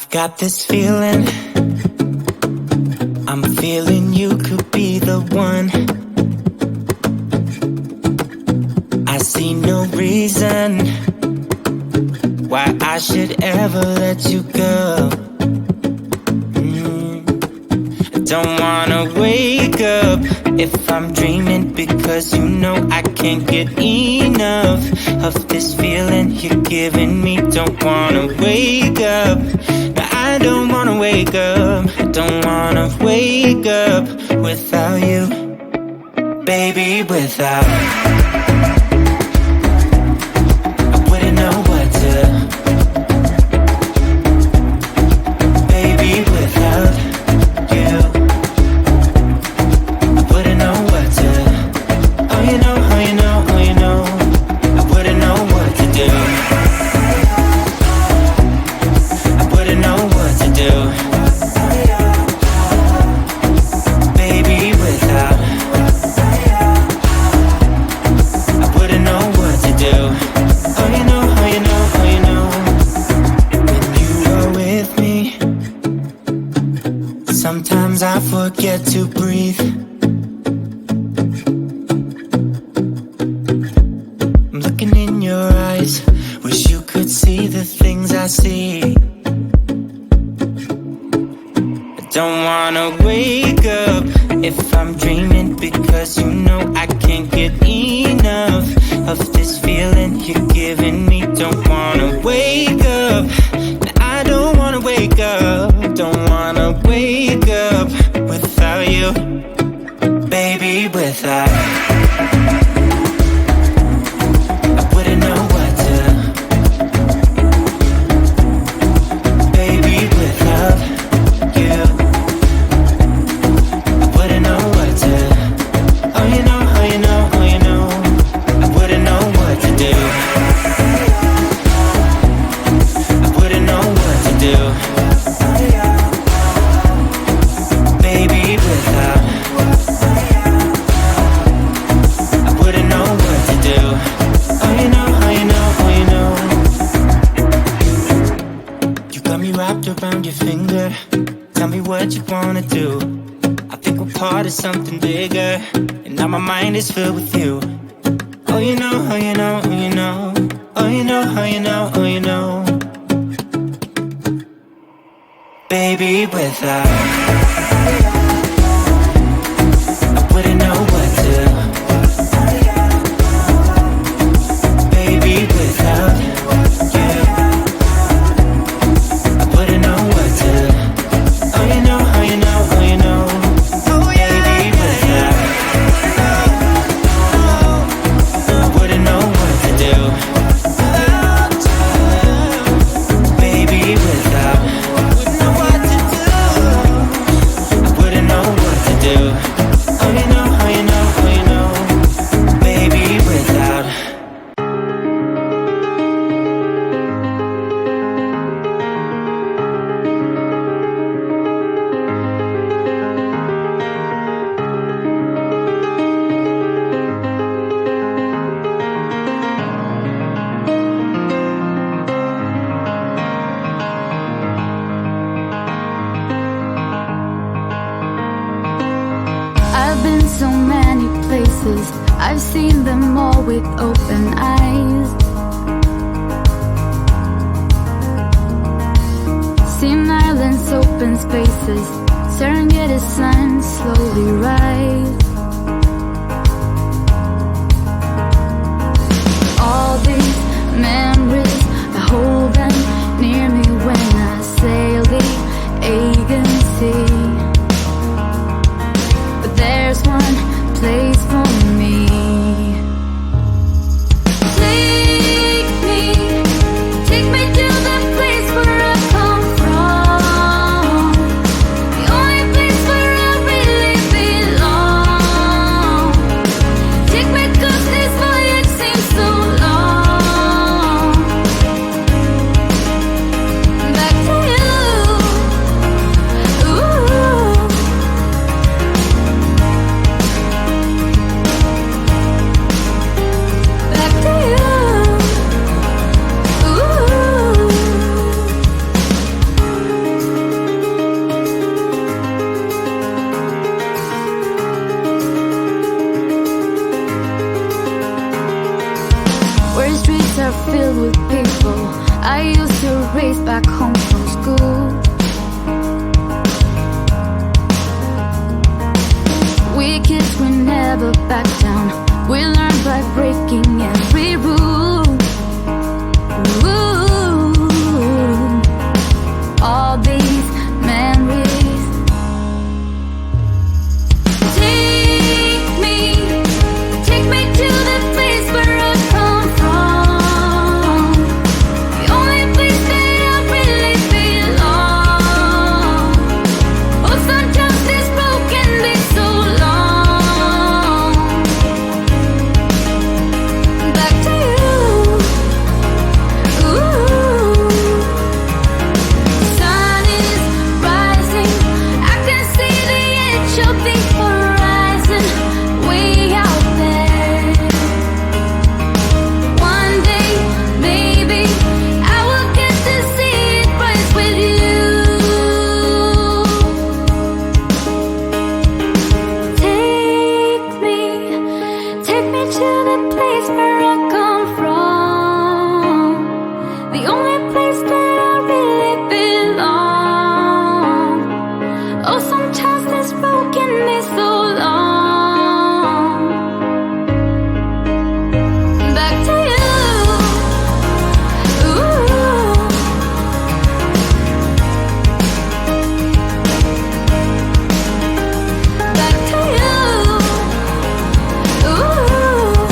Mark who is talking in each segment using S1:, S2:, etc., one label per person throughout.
S1: I've got this feeling, I'm feeling you could be the one. I see no reason why I should ever let you go. I don't wanna wake up if I'm dreaming, because you know I can't get enough of this feeling you're giving me. Don't wanna wake up, no, I don't wanna wake up. I don't wanna wake up without you, baby, without. I wouldn't know what to, baby, without you. I wouldn't know what to, oh you know, oh you know, oh you know. I wouldn't know what to do, I wouldn't know what to do, baby, without. I wouldn't know what to do, oh you know, oh you know, oh you know. When you are with me, sometimes I forget to breathe. I'm looking in your eyes, wish you could see the things I see. I don't wanna wake up if I'm dreaming, because you know I can't get enough of this feeling you're giving me. Don't wanna wake up, no, I don't wanna wake up. Don't wanna wake up without you, baby, without. I wouldn't know what to, baby, without you. I wouldn't know what to, oh you know, oh you know, oh you know. I wouldn't know what to do, I wouldn't know what to do, baby, without. I wouldn't know what to do, oh you know, oh you know, oh you know. You got me wrapped around your finger, tell me what you wanna do. I think we're part of something bigger, and now my mind is filled with you. Oh you know, oh you know, oh you know. Oh you know, oh you know, oh you know. Baby, without. I wouldn't know what to, baby, without you. I wouldn't know what to, oh you know, oh you know, oh you know. Baby, without. I wouldn't know what to do, baby, without. I wouldn't know what to do, oh you know, oh you know, oh you know. Baby, without.
S2: I've been so many places, I've seen them all with open eyes. Seen islands, open spaces, Serengeti sun slowly rise. All these memories, I hold them near me when I sail the agency. But there's one place for me. Take me to the place where I come from, the only place where I really belong. race back home from school. We kids, we never back down. We learn by breaking every rule. Ooh, all these memories. Take me to the place where I come from. The only place that I really belong. Oh, sometimes this road can be so long. Back to you. Ooh. Sun is rising. I can see the edge of the horizon way out there. One day, maybe I will get to see it rise with you. Take me to the place where I come from. The only place that I really belong. Oh, sometimes this road can be so long. Back to you. Ooh. Back to you. Ooh.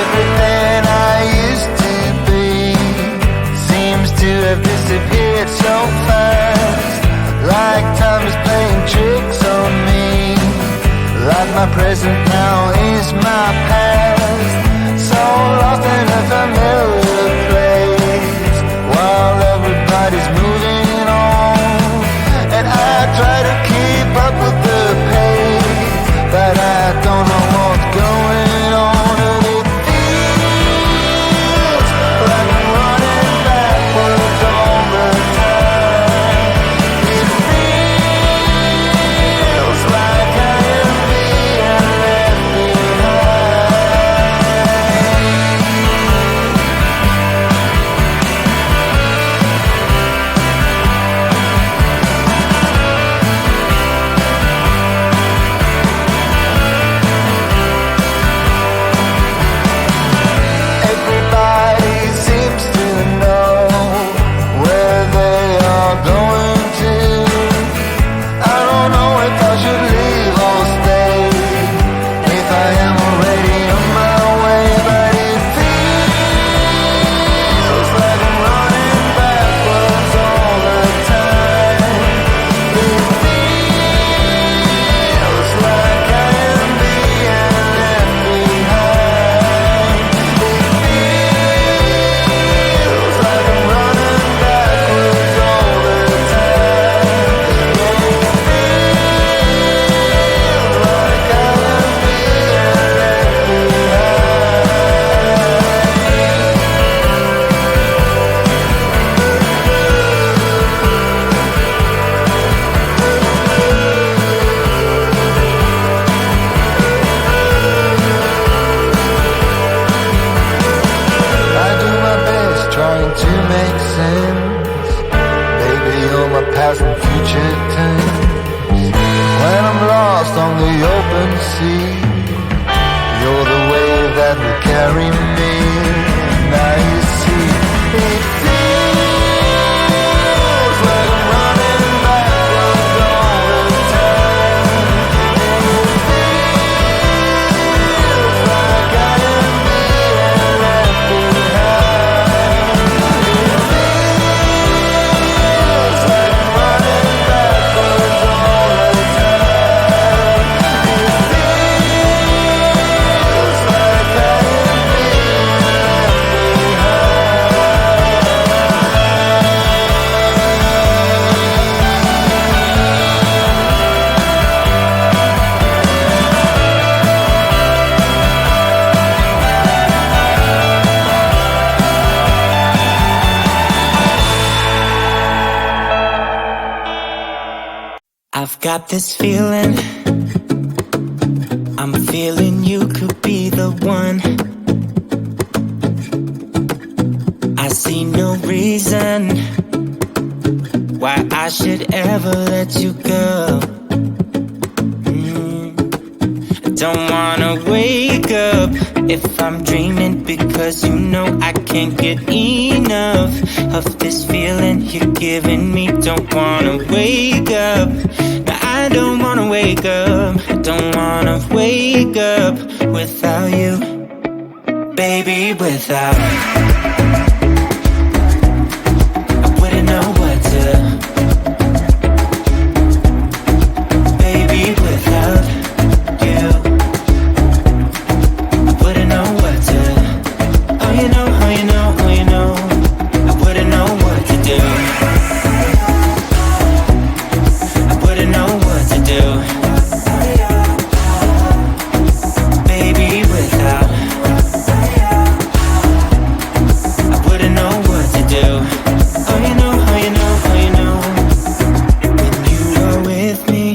S3: Everything I used to be seems to have disappeared so fast. Like time is playing tricks on me. Like my present now is my past. So lost in a familiar place while everybody's moving on. And I try to keep up with the pace, but I don't know what's going on. And it feels like I'm running backwards all the time. It feels like I am being left Everybody seems to know where they are going to. I don't know if I should leave or stay, if I am already on my way, but it feels like I'm running backwards all the time. It feels like I am being left behind. Feels like I'm running backwards all the time. Feels like I am being left I do my best trying to make sense. Baby, you're my past and future tense. When I'm lost on the open sea, you're the wave that will carry me. Now you see, it feels like I'm running backwards all the time. It feels like I am being left behind. It feels like I'm running backwards all the time.
S1: got this feeling, I'm feeling you could be the one. I see no reason why I should ever let you go. I don't wanna wake up if I'm dreaming, because you know I can't get enough of this feeling you're giving me. Don't wanna wake up, no, I don't wanna wake up. I don't wanna wake up without you, baby, without I wouldn't know what to, baby, without you I wouldn't know what to, oh you know, oh you know, oh you know, I wouldn't know what to do, I wouldn't know what to do, baby, without I wouldn't know what to do, oh you know, oh you know, oh you know, when you are with me,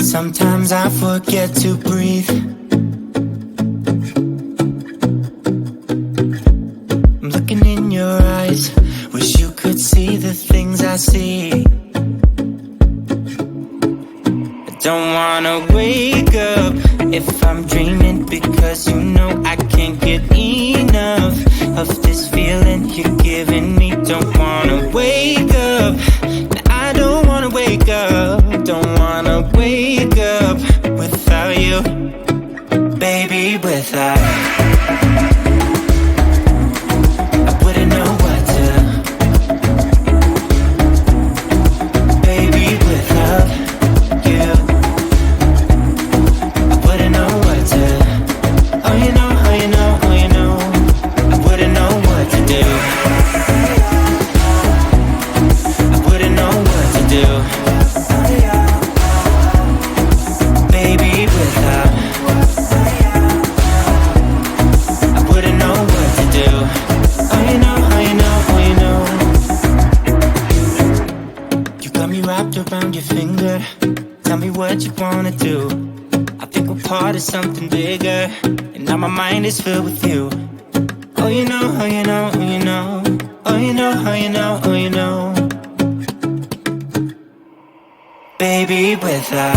S1: sometimes I forget to breathe. I'm looking in your eyes, wish you could see the things I see. I don't wanna wake up if I'm dreaming, because you know I can't get enough of this feeling you're giving me. Don't wanna wake up, I don't wanna wake up. Don't wanna wake up without you, baby, without I wouldn't know what to, baby, without you I wouldn't know what to, oh you know, oh you know, oh you know, I wouldn't know what to do, I wouldn't know what to do, baby, without I wouldn't know what to do, oh you know, oh you know, oh you know, you got me wrapped around your finger, tell me what you wanna do, I think we're part of something bigger, and now my mind is filled with you, oh you know, oh you know, oh you know, oh you know, oh you know, oh you know, baby, without